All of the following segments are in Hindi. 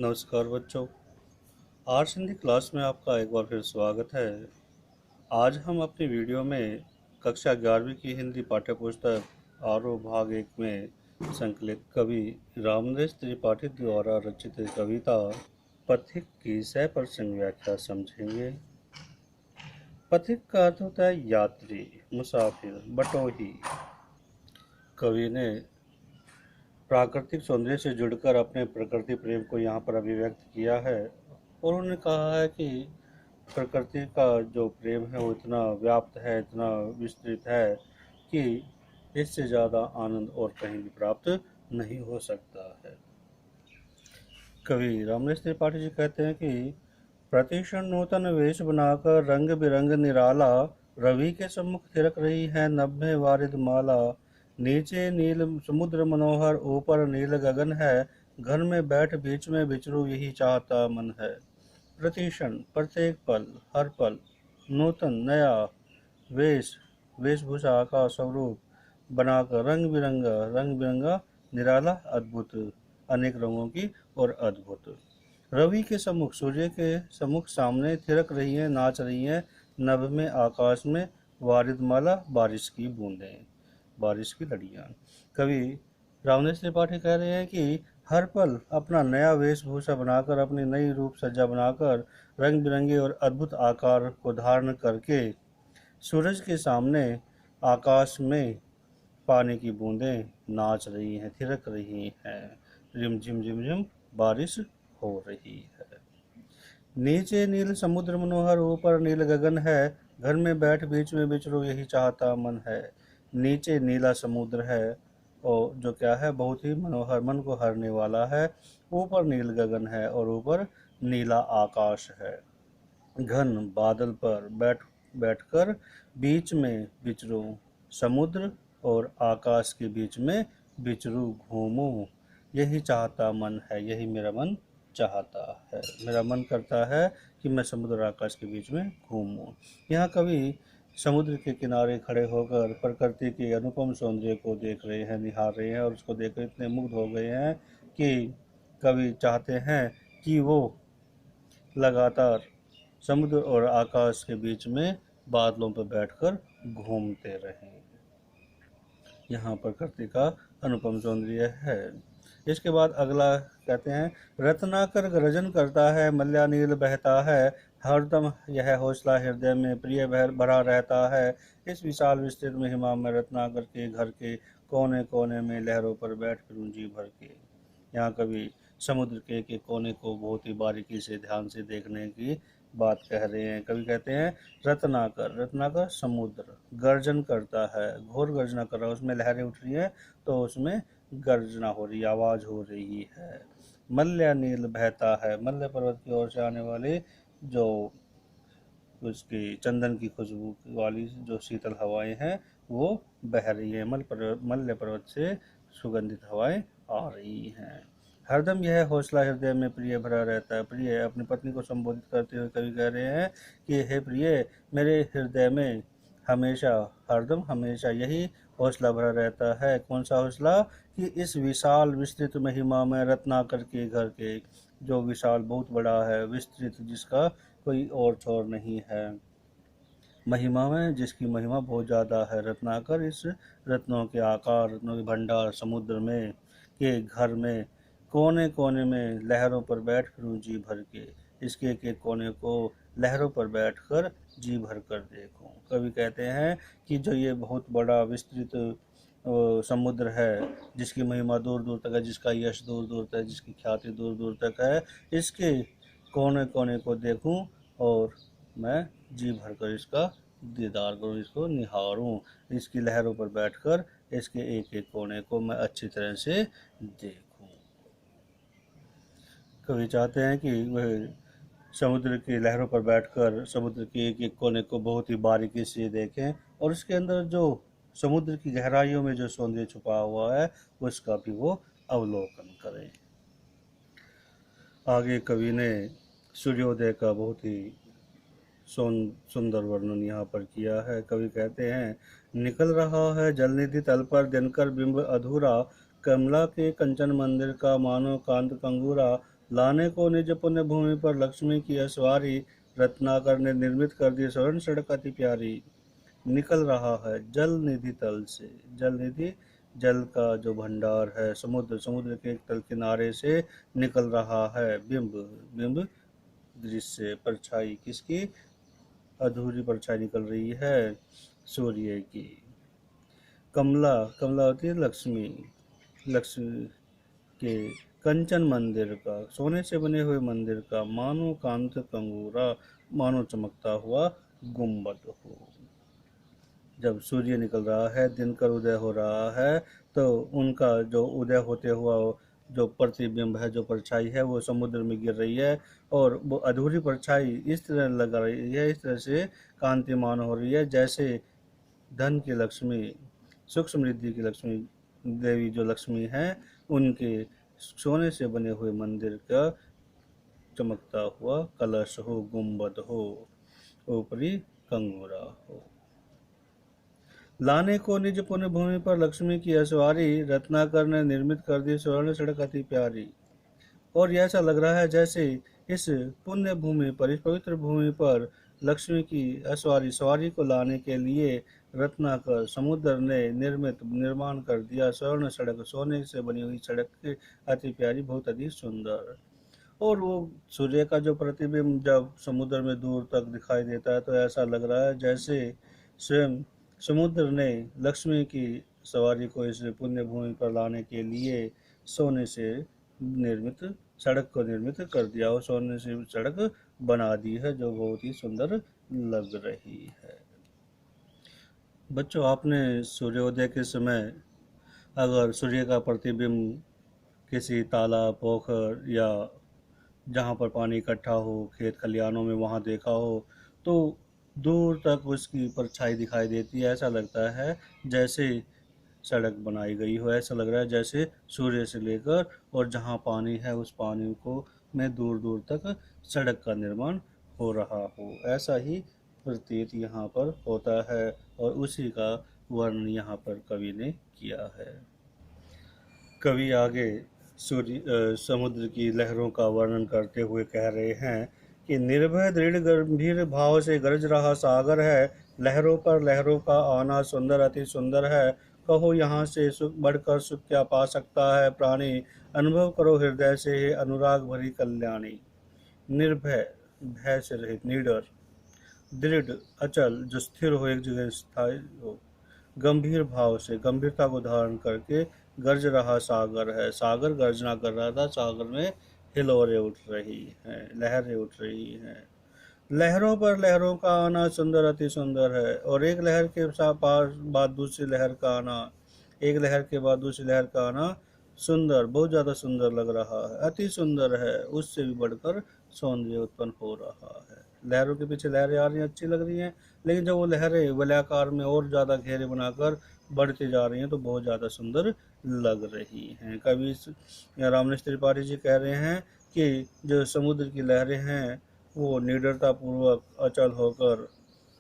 नमस्कार बच्चों। आर्ट्स हिंदी क्लास में आपका एक बार फिर स्वागत है। आज हम अपनी वीडियो में कक्षा 11वीं की हिंदी पाठ्य पुस्तक आरो भाग 1 में संकलित कवि रामनरेश त्रिपाठी द्वारा रचित कविता पथिक की सप्रसंग व्याख्या समझेंगे। पथिक का अर्थ होता है यात्री, मुसाफिर, बटोही। कवि ने प्राकृतिक सौंदर्य से जुड़कर अपने प्रकृति प्रेम को यहाँ पर अभिव्यक्त किया है और उन्होंने कहा है कि प्रकृति का जो प्रेम है वो इतना व्याप्त है, इतना विस्तृत है कि इससे ज़्यादा आनंद और कहीं भी प्राप्त नहीं हो सकता है। कवि रामनरेश त्रिपाठी जी कहते हैं कि प्रतिक्षण नूतन वेश बनाकर रंग बिरंग निराला, रवि के सम्मुख थिरक रही है नभ में वारिद माला। नीचे नील समुद्र मनोहर, ऊपर नील गगन है, घर में बैठ बीच में विचरू यही चाहता मन है। प्रतिक्षण प्रत्येक पल, हर पल। नूतन नया, वेश वेशभूषा का स्वरूप बनाकर, रंग बिरंगा, निराला अद्भुत, अनेक रंगों की और अद्भुत। रवि के सम्मुख, सूर्य के सम्मुख सामने थिरक रही हैं, नाच रही हैं, नभ में आकाश में वारिद माला, बारिश की बूंदें, बारिश की लड़ियाँ। कवि रामनरेश त्रिपाठी कह रहे हैं कि हर पल अपना नया वेशभूषा बनाकर, अपनी नई रूप सज्जा बनाकर, रंग बिरंगे और अद्भुत आकार को धारण करके सूरज के सामने आकाश में पानी की बूंदें नाच रही हैं, थिरक रही हैं, रिमझिम झिमझिम बारिश हो रही है। नीचे नील समुद्र मनोहर, ऊपर नील गगन है, घर में बैठ बीच में विचरो यही चाहता मन है। नीचे नीला समुद्र है और जो क्या है बहुत ही मनोहर, मन को हरने वाला है। ऊपर नील गगन है और ऊपर नीला आकाश है। घन बादल पर बैठकर बीच में विचरूं, समुद्र और आकाश के बीच में विचरूं, घूमूं, यही चाहता मन है, यही मेरा मन चाहता है। मेरा मन करता है कि मैं समुद्र और आकाश के बीच में घूमूं। यहाँ कवि समुद्र के किनारे खड़े होकर प्रकृति के अनुपम सौंदर्य को देख रहे हैं, निहार रहे हैं और उसको देखकर इतने मुग्ध हो गए हैं कि कवि चाहते हैं कि वो लगातार समुद्र और आकाश के बीच में बादलों पर बैठकर घूमते रहें। यहाँ प्रकृति का अनुपम सौंदर्य है। इसके बाद अगला कहते हैं, रत्नाकर गर्जन करता है, मल्यानील बहता है, हरदम यह हौसला हृदय में प्रिय भरा रहता है। इस विशाल विस्तृत महिमा में रत्नाकर के घर के कोने कोने में लहरों पर बैठ फिरूं जी भर के। यहाँ कभी समुद्र के एक कोने को बहुत ही बारीकी से ध्यान से देखने की बात कह रहे हैं। कवि कहते हैं रत्नाकर, रत्नाकर समुद्र गर्जन करता है, घोर गर्जना कर रहा है, उसमें लहरें उठ रही हैं तो उसमें गर्जना हो रही, आवाज हो रही है। मल्य नील बहता है, मल्य पर्वत की ओर से आने वाली जो उसकी चंदन की खुशबू वाली जो शीतल हवाएं हैं वो बह रही है, मल्य पर्वत से सुगंधित हवाएं आ रही हैं। हरदम यह हौसला हृदय में प्रिय भरा रहता है। प्रिय अपनी पत्नी को संबोधित करते हुए कवि कह रहे हैं कि हे प्रिय, मेरे हृदय में हमेशा, हरदम हमेशा यही हौसला भरा रहता है। कौन सा हौसला? कि इस विशाल विस्तृत महिमा में रत्नाकर के घर के, जो विशाल बहुत बड़ा है, विस्तृत, जिसका कोई और छोर नहीं है, महिमा में, जिसकी महिमा बहुत ज़्यादा है। रत्नाकर इस रत्नों के आकार, रत्नों के भंडार समुद्र में के घर में कोने कोने में लहरों पर बैठ फिरूं जी भर के, इसके एक एक कोने को लहरों पर बैठकर जी भर कर देखूं। कवि कहते हैं कि जो ये बहुत बड़ा विस्तृत समुद्र है, जिसकी महिमा दूर दूर तक है, जिसका यश दूर दूर तक है, जिसकी ख्याति दूर दूर तक है, इसके कोने कोने को देखूं और मैं जी भरकर इसका दीदार करूं, इसको निहारूं, इसकी लहरों पर बैठकर इसके एक एक कोने को मैं अच्छी तरह से देखूं। कवि चाहते हैं कि वह समुद्र की लहरों पर बैठकर समुद्र के एक एक कोने को बहुत ही बारीकी से देखें और उसके अंदर जो समुद्र की गहराइयों में जो सौंदर्य छुपा हुआ है उसका भी वो अवलोकन करें। आगे कवि ने सूर्योदय का बहुत ही सुंदर वर्णन यहाँ पर किया है। कवि कहते हैं, निकल रहा है जलनिधि तल पर दिनकर बिंब अधूरा, कमला के कंचन मंदिर का मानो कांत कंगूरा, लाने को निज पुण्य भूमि पर लक्ष्मी की असवारी, रत्नाकर ने निर्मित कर दी स्वर्ण सड़क अति प्यारी। निकल रहा है जल निधि तल से, जल निधि जल का जो भंडार है, समुद्र, समुद्र के एक तल किनारे से निकल रहा है बिंब, बिंब दृश्य परछाई, किसकी? अधूरी परछाई निकल रही है सूर्य की। कमला, कमला होती है लक्ष्मी, लक्ष्मी के कंचन मंदिर का, सोने से बने हुए मंदिर का, मानो कांत कंगूरा, मानो चमकता हुआ गुंबद हो। जब सूर्य निकल रहा है, दिनकर उदय हो रहा है, तो उनका जो उदय होते हुआ जो प्रतिबिंब है, जो परछाई है, वो समुद्र में गिर रही है, और वो अधूरी परछाई इस तरह लग रही है, इस तरह से कांतिमान हो रही है, जैसे धन की लक्ष्मी, सुख समृद्धि की लक्ष्मी देवी जो लक्ष्मी है, उनके सोने से बने हुए मंदिर का चमकता हुआ कलश हो, गुंबद हो, ऊपरी कंगूरा हो। लाने को निज पुण्य भूमि पर लक्ष्मी की असवारी, रत्नाकर ने निर्मित कर दी स्वर्ण सड़क अति प्यारी। और यह ऐसा लग रहा है जैसे इस पुण्य भूमि पर, इस पवित्र भूमि पर लक्ष्मी की असवारी, सवारी को लाने के लिए रत्नाकर, समुद्र ने निर्माण कर दिया स्वर्ण सड़क, सोने से बनी हुई सड़क, अति प्यारी, बहुत अधिक सुंदर। और वो सूर्य का जो प्रतिबिंब जब समुद्र में दूर तक दिखाई देता है, तो ऐसा लग रहा है जैसे स्वयं समुद्र ने लक्ष्मी की सवारी को इस पुण्य भूमि पर लाने के लिए सोने से निर्मित सड़क को निर्मित कर दिया हो, सोने से सड़क बना दी है, जो बहुत ही सुंदर लग रही है। बच्चों, आपने सूर्योदय के समय अगर सूर्य का प्रतिबिंब किसी तालाब, पोखर या जहाँ पर पानी इकट्ठा हो, खेत खलिहानों में, वहाँ देखा हो, तो दूर तक उसकी परछाई दिखाई देती है। ऐसा लगता है जैसे सड़क बनाई गई हो, ऐसा लग रहा है जैसे सूर्य से लेकर और जहाँ पानी है उस पानी को में दूर दूर तक सड़क का निर्माण हो रहा हो, ऐसा ही प्रतीत यहाँ पर होता है, और उसी का वर्णन यहाँ पर कवि ने किया है। कवि आगे समुद्र की लहरों का वर्णन करते हुए कह रहे हैं कि निर्भय दृढ़ गंभीर भाव से गरज रहा सागर है, लहरों पर लहरों का आना सुंदर अति सुंदर है, कहो यहाँ से सुख बढ़कर सुख क्या पा सकता है प्राणी, अनुभव करो हृदय से हे अनुराग भरी कल्याणी। निर्भय, भय से रहित, निडर, दृढ़, अचल, जो स्थिर हो, एक जगह स्थायी हो, गंभीर भाव से, गंभीरता को धारण करके गरज रहा सागर है, सागर गर्जना कर रहा था, सागर में हिलोरें उठ रही हैं, लहरें उठ रही हैं। लहरों पर लहरों का आना सुंदर अति सुंदर है, और एक लहर के साथ पास बाद दूसरी लहर का आना, एक लहर के बाद दूसरी लहर का आना सुंदर, बहुत ज़्यादा सुंदर लग रहा है, अति सुंदर है, उससे भी बढ़कर सौंदर्य उत्पन्न हो रहा है। लहरों के पीछे लहरें आ रही हैं, अच्छी लग रही हैं, लेकिन जब वो लहरें वलयाकार में और ज़्यादा घेरे बनाकर बढ़ती जा रही हैं, तो बहुत ज़्यादा सुंदर लग रही हैं। कवि रामनेश त्रिपाठी जी कह रहे हैं कि जो समुद्र की लहरें हैं, वो निडरता पूर्वक अचल होकर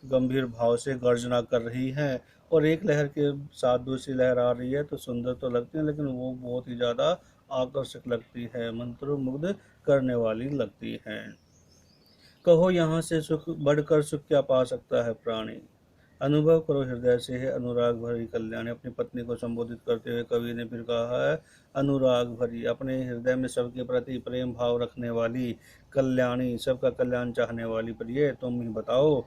गंभीर भाव से गर्जना कर रही है, और एक लहर के साथ दूसरी लहर आ रही है, तो सुंदर तो लगती है, लेकिन वो बहुत ही ज़्यादा आकर्षक लगती है, मंत्रमुग्ध करने वाली लगती हैं। कहो यहाँ से सुख बढ़कर सुख क्या पा सकता है प्राणी, अनुभव करो हृदय से है अनुराग भरी कल्याणी। अपनी पत्नी को संबोधित करते हुए कवि ने फिर कहा है, अनुराग भरी, अपने हृदय में सबके प्रति प्रेम भाव रखने वाली कल्याणी, सबका कल्याण चाहने वाली प्रिय, तुम ही बताओ,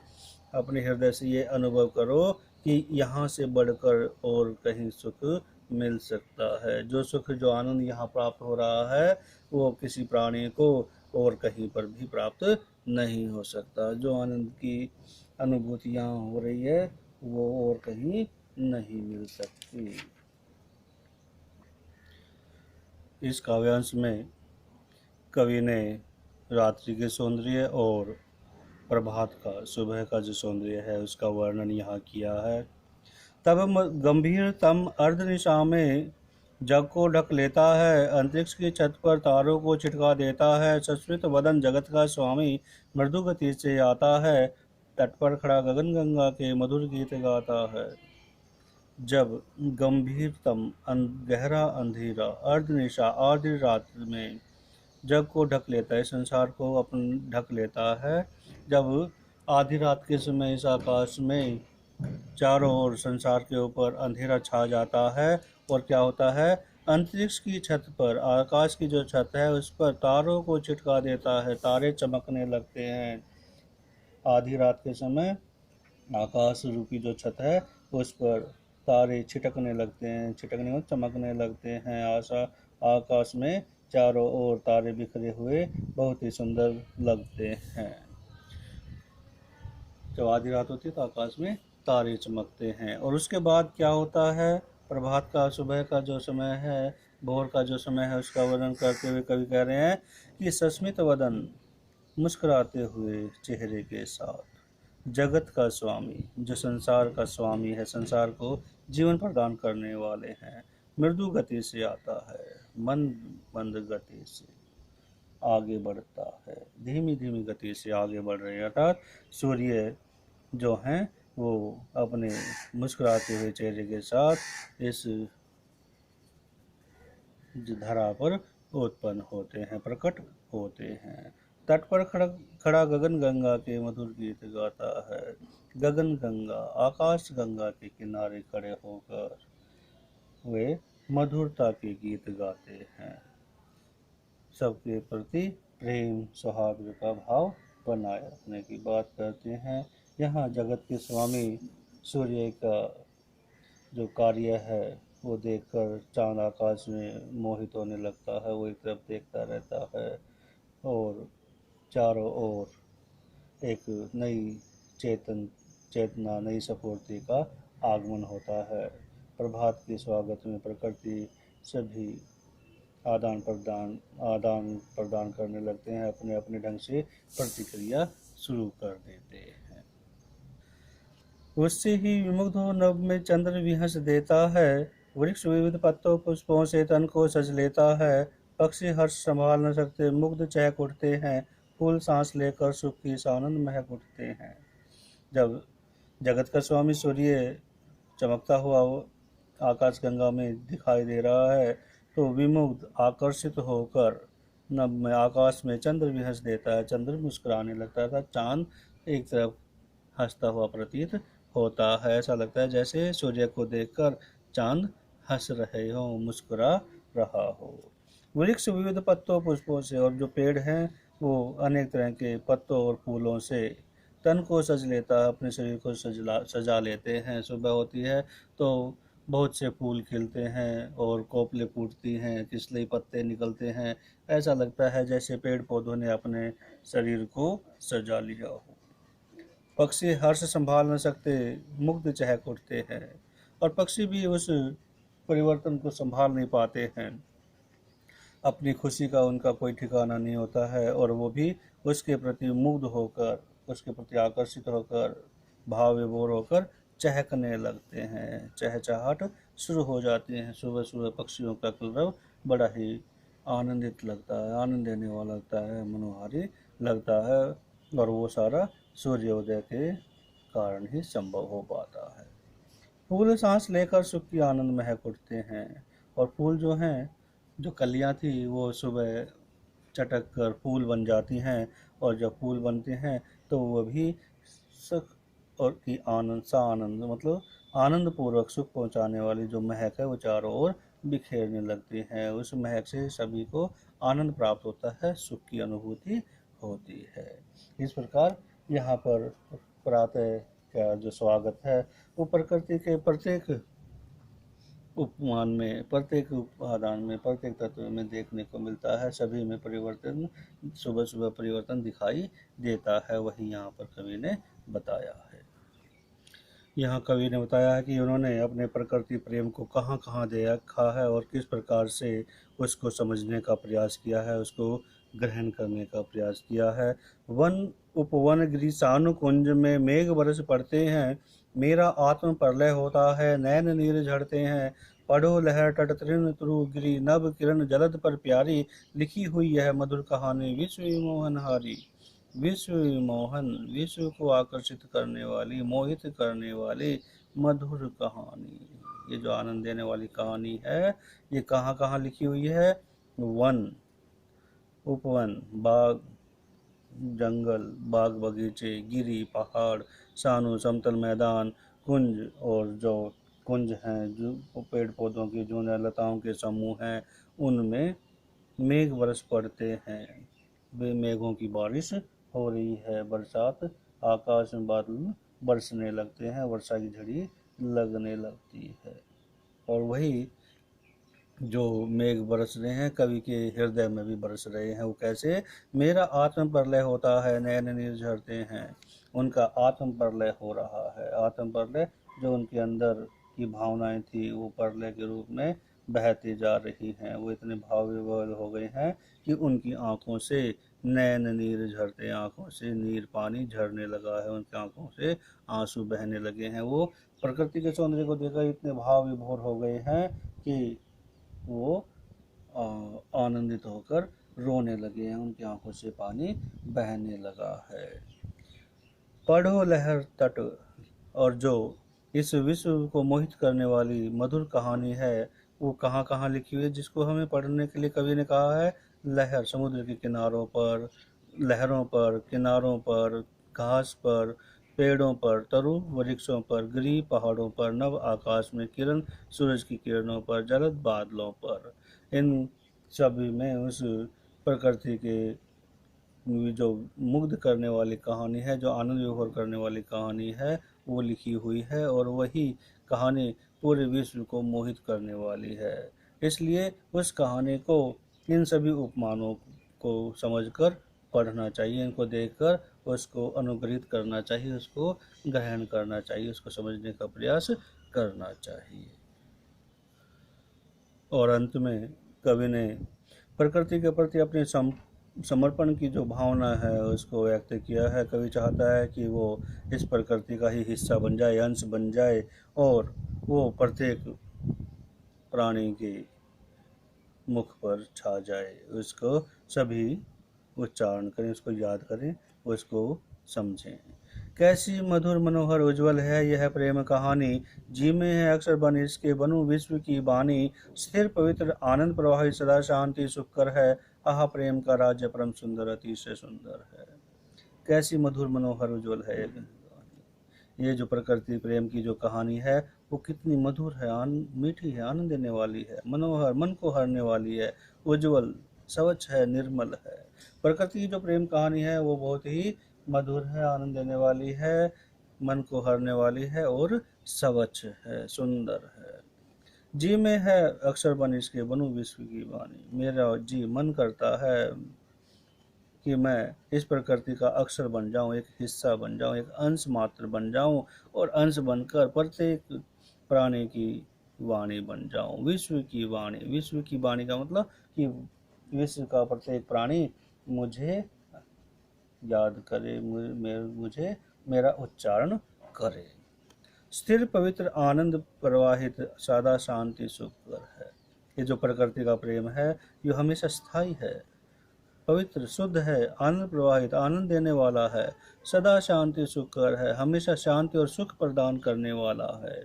अपने हृदय से ये अनुभव करो कि यहाँ से बढ़कर और कहीं सुख मिल सकता है। जो सुख, जो आनंद यहाँ प्राप्त हो रहा है, वो किसी प्राणी को और कहीं पर भी प्राप्त नहीं हो सकता। जो आनंद की अनुभूति यहाँ हो रही है, वो और कहीं नहीं मिल सकती। इस काव्यांश में कवि ने रात्रि के सौंदर्य और प्रभात का, सुबह का जो सौंदर्य है, उसका वर्णन यहाँ किया है। तब गंभीरतम अर्धनिशा में जग को ढक लेता है, अंतरिक्ष की छत पर तारों को छिटका देता है, सस्मित वदन जगत का स्वामी मृदु गति से आता है, तट पर खड़ा गगन गंगा के मधुर गीत गाता है। जब गंभीरतम गहरा अंधेरा, अर्धनिशा, आधी रात में जग को ढक लेता है, संसार को अपन ढक लेता है। जब आधी रात के समय इस आकाश में चारों ओर संसार के ऊपर अंधेरा छा जाता है, और क्या होता है, अंतरिक्ष की छत पर, आकाश की जो छत है उस पर तारों को छिटका देता है, तारे चमकने लगते हैं। आधी रात के समय आकाश रूपी जो छत है उस पर तारे छिटकने लगते हैं, छिटकने और चमकने लगते हैं। आकाश में चारों ओर तारे बिखरे हुए बहुत ही सुंदर लगते हैं। जब आधी रात होती है तो आकाश में तारे चमकते हैं। और उसके बाद क्या होता है, प्रभात का, सुबह का जो समय है, भोर का जो समय है, उसका वर्णन करते हुए कवि कह रहे हैं कि सस्मित वदन, मुस्कुराते हुए चेहरे के साथ, जगत का स्वामी, जो संसार का स्वामी है, संसार को जीवन प्रदान करने वाले हैं, मृदु गति से आता है, मंद मंद गति से आगे बढ़ता है, धीमी धीमी गति से आगे बढ़ रहे हैं। अर्थात सूर्य जो हैं वो अपने मुस्कुराते हुए चेहरे के साथ इस धरा पर उत्पन्न होते हैं, प्रकट होते हैं। तट पर खड़ा गगन गंगा के मधुर गीत गाता है। गगन गंगा, आकाश गंगा के किनारे खड़े होकर वे मधुरता के गीत गाते हैं, सबके प्रति प्रेम सौहार्द का भाव बनाए रखने की बात करते हैं। यहाँ जगत के स्वामी सूर्य का जो कार्य है वो देखकर चांद आकाश में मोहित होने लगता है, वो एक तरफ देखता रहता है, और चारों ओर एक नई चेतना, नई स्फूर्ति का आगमन होता है। प्रभात के स्वागत में प्रकृति सभी आदान प्रदान करने लगते हैं, अपने अपने ढंग से प्रतिक्रिया शुरू कर देते हैं। उससे ही विमुग्ध हो नभ में चंद्र भी हंस देता है, वृक्ष विविध पत्तों पुष्पों से तन को सज लेता है, पक्षी हर्ष संभाल न सकते मुग्ध चहक उठते हैं, फूल सांस लेकर सुख की आनंद महक उठते हैं। जब जगत का स्वामी सूर्य चमकता हुआ आकाश गंगा में दिखाई दे रहा है तो विमुग्ध आकर्षित होकर नभ में, आकाश में चंद्र भी हंस देता है, चंद्र मुस्कुराने लगता था, चांद एक तरफ हंसता हुआ प्रतीत होता है। ऐसा लगता है जैसे सूर्य को देखकर चांद हंस रहे हो, मुस्कुरा रहा हो। वृक्ष विविध पत्तों पुष्पों से, और जो पेड़ हैं वो अनेक तरह के पत्तों और फूलों से तन को सज लेता है, अपने शरीर को सजा लेते हैं। सुबह होती है तो बहुत से फूल खिलते हैं और कोपले फूटती हैं, किसलई पत्ते निकलते हैं, ऐसा लगता है जैसे पेड़ पौधों ने अपने शरीर को सजा लिया हो। पक्षी हर्ष संभाल न सकते मुग्ध चहक उठते हैं, और पक्षी भी उस परिवर्तन को संभाल नहीं पाते हैं, अपनी खुशी का उनका कोई ठिकाना नहीं होता है, और वो भी उसके प्रति मुग्ध होकर, उसके प्रति आकर्षित होकर, भाव विभोर होकर चहकने लगते हैं, चहचहाट शुरू हो जाती हैं। सुबह सुबह पक्षियों का कलरव बड़ा ही आनंदित लगता है, आनंद देने वाला लगता है, मनोहारी लगता है, और वो सारा सूर्योदय के कारण ही संभव हो पाता है। फूल सांस लेकर सुख की आनंद महक उठते हैं, और फूल जो हैं, जो कलियां थी वो सुबह चटक कर फूल बन जाती हैं, और जब फूल बनते हैं तो वह भी सुख और की आनंद मतलब आनंद पूर्वक सुख पहुंचाने वाली जो महक है वो चारों ओर बिखेरने लगती है। उस महक से सभी को आनंद प्राप्त होता है, सुख की अनुभूति होती है। इस प्रकार यहाँ पर प्रातः का जो स्वागत है वो प्रकृति के प्रत्येक उपमान में, प्रत्येक उपादान में, प्रत्येक तत्व में देखने को मिलता है। सभी में परिवर्तन, सुबह सुबह परिवर्तन दिखाई देता है, वही यहाँ पर कवि ने बताया है। यहाँ कवि ने बताया है कि उन्होंने अपने प्रकृति प्रेम को कहाँ कहाँ देखा है और किस प्रकार से उसको समझने का प्रयास किया है, उसको ग्रहण करने का प्रयास किया है। वन उपवन गिरि सानु कुंज में मेघ बरस पड़ते हैं, मेरा आत्म प्रलय होता है, नैन नीर झड़ते हैं, पढ़ो लहर तट तृण त्रु गिरी, नभ किरण जलद पर प्यारी, लिखी हुई यह मधुर कहानी विश्व मोहन हारी। विश्व मोहन, विश्व को आकर्षित करने वाली, मोहित करने वाली मधुर कहानी, ये जो आनंद देने वाली कहानी है, ये कहाँ कहाँ लिखी हुई है? वन, उपवन, बाग, जंगल, बाग बगीचे, गिरी, पहाड़, सानू, समतल मैदान, कुंज, और जो कुंज हैं, जो पेड़ पौधों की जो लताओं के समूह हैं, उनमें मेघ बरस पड़ते हैं। वे मेघों की बारिश हो रही है, बरसात, आकाश में बादल बरसने लगते हैं, वर्षा की झड़ी लगने लगती है। और वही जो मेघ बरस रहे हैं, कवि के हृदय में भी बरस रहे हैं। वो कैसे? मेरा आत्म प्रलय होता है, नयन नीर झरते हैं। उनका आत्म प्रलय हो रहा है। आत्म प्रलय, जो उनके अंदर की भावनाएं थी, वो प्रलय के रूप में बहती जा रही हैं। वो इतने भाव विभोर हो गए हैं कि उनकी आंखों से नयन नीर झरते, आंखों से नीर पानी झरने लगा है, उनकी आंखों से आंसू बहने लगे हैं। वो प्रकृति के सौंदर्य को देखकर इतने भाव विभोर हो गए हैं कि वो आनंदित होकर रोने लगे हैं, उनकी आंखों से पानी बहने लगा है। पढ़ो लहर तट, और जो इस विश्व को मोहित करने वाली मधुर कहानी है, वो कहाँ कहाँ लिखी हुई है, जिसको हमें पढ़ने के लिए कवि ने कहा है लहर, समुद्र के किनारों पर, लहरों पर, किनारों पर, घास पर, पेड़ों पर, तरु वृक्षों पर, गिरी पहाड़ों पर, नव आकाश में किरण, सूरज की किरणों पर, जलद बादलों पर। इन सभी में उस प्रकृति के जो मुग्ध करने वाली कहानी है, जो आनंद विभोर करने वाली कहानी है, वो लिखी हुई है। और वही कहानी पूरे विश्व को मोहित करने वाली है। इसलिए उस कहानी को इन सभी उपमानों को समझकर पढ़ना चाहिए, इनको देखकर उसको अनुग्रहित करना चाहिए, उसको ग्रहण करना चाहिए, उसको समझने का प्रयास करना चाहिए। और अंत में कवि ने प्रकृति के प्रति अपने समर्पण की जो भावना है उसको व्यक्त किया है। कवि चाहता है कि वो इस प्रकृति का ही हिस्सा बन जाए, अंश बन जाए, और वो प्रत्येक प्राणी के मुख पर छा जाए, उसको सभी उच्चारण करें, उसको याद करें, उसको समझें। कैसी मधुर मनोहर उज्ज्वल है यह प्रेम कहानी, जी में है अक्षर बन इसके बनूं विश्व की बानी, स्थिर पवित्र आनंद प्रवाहित सदा शांति सुखकर है, आह प्रेम का राज्य परम सुंदर अतिशय सुंदर है। कैसी मधुर मनोहर उज्ज्वल है ये जो प्रकृति प्रेम की जो कहानी है, वो कितनी मधुर है, मीठी है, आनंद देने वाली है, मनोहर, मन को हरने वाली है, उज्ज्वल, स्वच्छ है, निर्मल है। प्रकृति की जो प्रेम कहानी है वो बहुत ही मधुर है, आनंद देने वाली है, मन को हरने वाली है, और स्वच्छ है, सुंदर है। जी में है अक्षर बन इसके बनूं विश्व की वाणी, मेरा जी मन करता है कि मैं इस प्रकृति का अक्षर बन जाऊं, एक हिस्सा बन जाऊं, एक अंश मात्र बन जाऊं, और अंश बनकर प्रत्येक प्राणी की वाणी बन जाऊं, विश्व की वाणी। विश्व की वाणी का मतलब कि विश्व का प्रत्येक प्राणी मुझे याद करे, मुझे मेरा उच्चारण करे। स्थिर पवित्र आनंद प्रवाहित सादा शांति सुखकर है। ये जो प्रकृति का प्रेम है, ये हमेशा स्थायी है, पवित्र, शुद्ध है, आनंद प्रवाहित, आनंद देने वाला है, सदा शांति सुखकर है, हमेशा शांति और सुख प्रदान करने वाला है।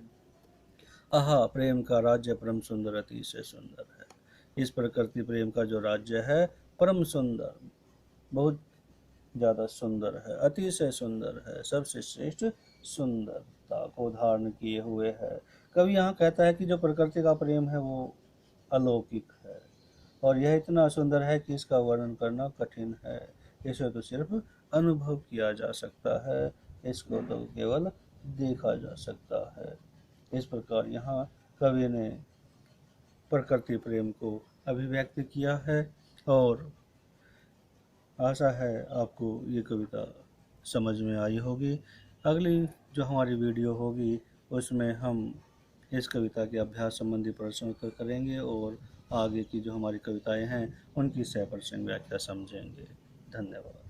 आहा प्रेम का राज्य परम सुंदर अतिशय सुंदर है। इस प्रकृति प्रेम का जो राज्य है परम सुंदर, बहुत ज़्यादा सुंदर है, अतिशय सुंदर है, सबसे श्रेष्ठ सुंदरता को धारण किए हुए है। कवि यहाँ कहता है कि जो प्रकृति का प्रेम है वो अलौकिक है, और यह इतना सुंदर है कि इसका वर्णन करना कठिन है। इसे तो सिर्फ अनुभव किया जा सकता है, इसको तो केवल देखा जा सकता है। इस प्रकार यहाँ कवि ने प्रकृति प्रेम को अभिव्यक्त किया है, और आशा है आपको ये कविता समझ में आई होगी। अगली जो हमारी वीडियो होगी उसमें हम इस कविता के अभ्यास संबंधी प्रश्न उत्तर करेंगे, और आगे की जो हमारी कविताएं हैं उनकी 100% व्याख्या समझेंगे। धन्यवाद।